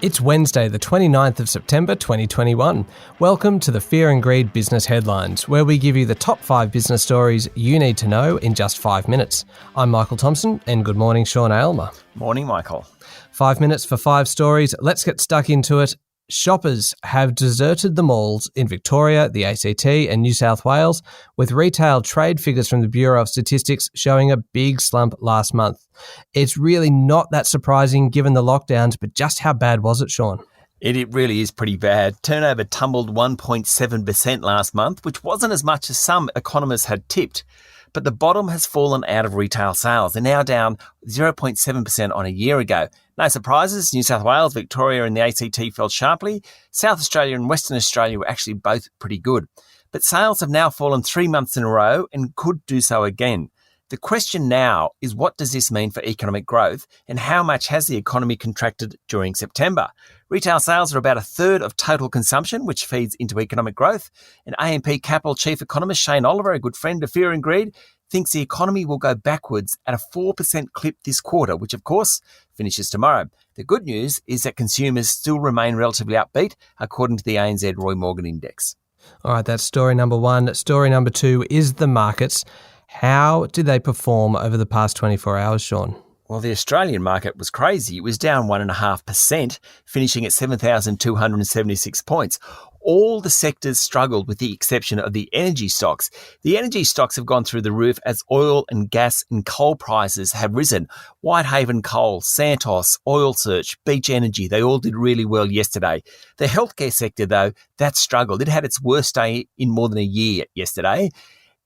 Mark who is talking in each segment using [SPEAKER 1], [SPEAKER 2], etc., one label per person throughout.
[SPEAKER 1] It's Wednesday, the 29th of September 2021. Welcome to the Fear and Greed Business Headlines, where we give you the top 5 business stories you need to know in just 5 minutes. I'm Michael Thompson, and good morning, Sean Aylmer.
[SPEAKER 2] Morning, Michael.
[SPEAKER 1] 5 minutes for 5 stories. Let's get stuck into it. Shoppers have deserted the malls in Victoria, the ACT and New South Wales, with retail trade figures from the Bureau of Statistics showing a big slump last month. It's really not that surprising given the lockdowns, but just how bad was it, Sean?
[SPEAKER 2] It really is pretty bad. Turnover tumbled 1.7% last month, which wasn't as much as some economists had tipped. But the bottom has fallen out of retail sales. They're now down 0.7% on a year ago. No surprises, New South Wales, Victoria and the ACT fell sharply. South Australia and Western Australia were actually both pretty good. But sales have now fallen 3 months in a row and could do so again. The question now is, what does this mean for economic growth and how much has the economy contracted during September? Retail sales are about a third of total consumption, which feeds into economic growth. And AMP Capital Chief Economist Shane Oliver, a good friend of Fear and Greed, thinks the economy will go backwards at a 4% clip this quarter, which of course finishes tomorrow. The good news is that consumers still remain relatively upbeat, according to the ANZ Roy Morgan Index.
[SPEAKER 1] All right, that's story number 1. Story number 2 is the markets. How did they perform over the past 24 hours, Sean?
[SPEAKER 2] Well, the Australian market was crazy. It was down 1.5%, finishing at 7,276 points. All the sectors struggled with the exception of the energy stocks. The energy stocks have gone through the roof as oil and gas and coal prices have risen. Whitehaven Coal, Santos, Oil Search, Beach Energy, they all did really well yesterday. The healthcare sector, though, that struggled. It had its worst day in more than a year yesterday.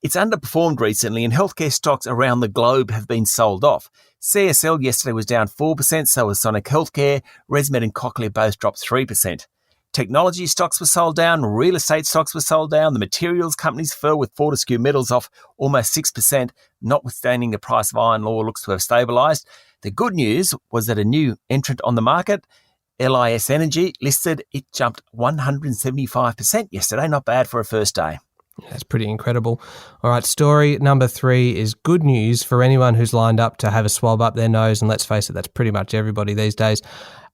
[SPEAKER 2] It's underperformed recently and healthcare stocks around the globe have been sold off. CSL yesterday was down 4%, so was Sonic Healthcare. ResMed and Cochlear both dropped 3%. Technology stocks were sold down, real estate stocks were sold down, the materials companies fell with Fortescue Metals off almost 6%, notwithstanding the price of iron ore looks to have stabilised. The good news was that a new entrant on the market, LIS Energy, listed, it jumped 175% yesterday, not bad for a first day.
[SPEAKER 1] That's pretty incredible. All right, story number 3 is good news for anyone who's lined up to have a swab up their nose, and let's face it, that's pretty much everybody these days.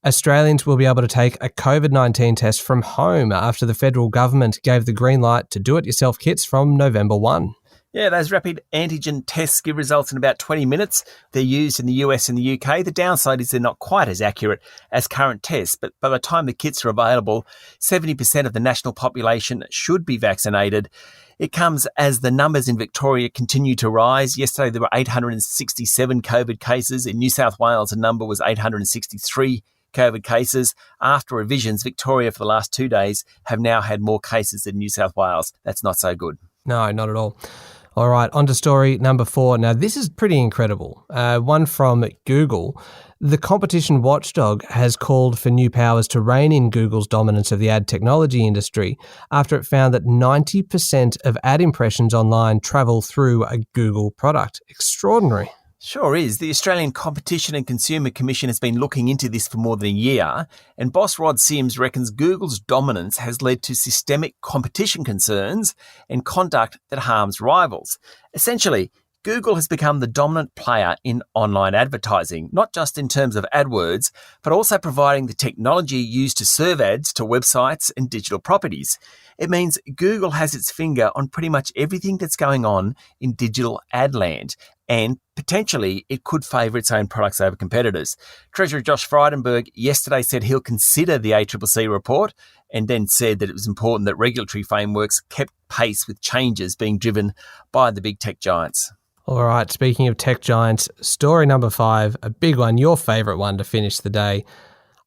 [SPEAKER 1] Australians will be able to take a COVID-19 test from home after the federal government gave the green light to do-it-yourself kits from November 1.
[SPEAKER 2] Yeah, those rapid antigen tests give results in about 20 minutes. They're used in the US and the UK. The downside is they're not quite as accurate as current tests, but by the time the kits are available, 70% of the national population should be vaccinated. It comes as the numbers in Victoria continue to rise. Yesterday, there were 867 COVID cases. In New South Wales, the number was 863 COVID cases. After revisions, Victoria for the last 2 days have now had more cases than New South Wales. That's not so good.
[SPEAKER 1] No, not at all. All right, on to story number 4. Now, this is pretty incredible. One from Google. The competition watchdog has called for new powers to rein in Google's dominance of the ad technology industry after it found that 90% of ad impressions online travel through a Google product. Extraordinary.
[SPEAKER 2] Sure is. The Australian Competition and Consumer Commission has been looking into this for more than a year, and boss Rod Sims reckons Google's dominance has led to systemic competition concerns and conduct that harms rivals. Essentially, Google has become the dominant player in online advertising, not just in terms of AdWords, but also providing the technology used to serve ads to websites and digital properties. It means Google has its finger on pretty much everything that's going on in digital ad land, and potentially it could favour its own products over competitors. Treasurer Josh Frydenberg yesterday said he'll consider the ACCC report and then said that it was important that regulatory frameworks kept pace with changes being driven by the big tech giants.
[SPEAKER 1] All right, speaking of tech giants, story number 5, a big one, your favourite one to finish the day.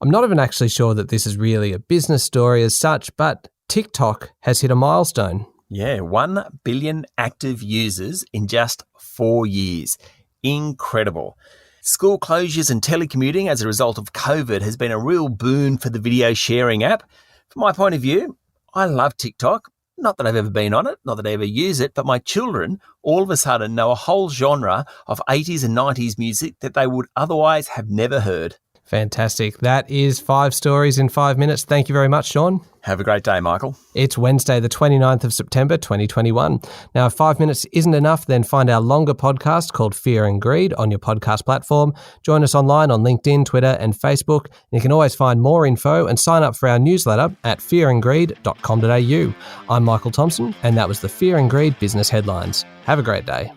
[SPEAKER 1] I'm not even actually sure that this is really a business story as such, but TikTok has hit a milestone.
[SPEAKER 2] Yeah, 1 billion active users in just 4 years. Incredible. School closures and telecommuting as a result of COVID has been a real boon for the video sharing app. From my point of view, I love TikTok. Not that I've ever been on it, not that I ever use it, but my children all of a sudden know a whole genre of 80s and 90s music that they would otherwise have never heard.
[SPEAKER 1] Fantastic. That is 5 stories in 5 minutes. Thank you very much, Sean.
[SPEAKER 2] Have a great day, Michael.
[SPEAKER 1] It's Wednesday, the 29th of September, 2021. Now, if 5 minutes isn't enough, then find our longer podcast called Fear and Greed on your podcast platform. Join us online on LinkedIn, Twitter, and Facebook. And you can always find more info and sign up for our newsletter at fearandgreed.com.au. I'm Michael Thompson, and that was the Fear and Greed Business Headlines. Have a great day.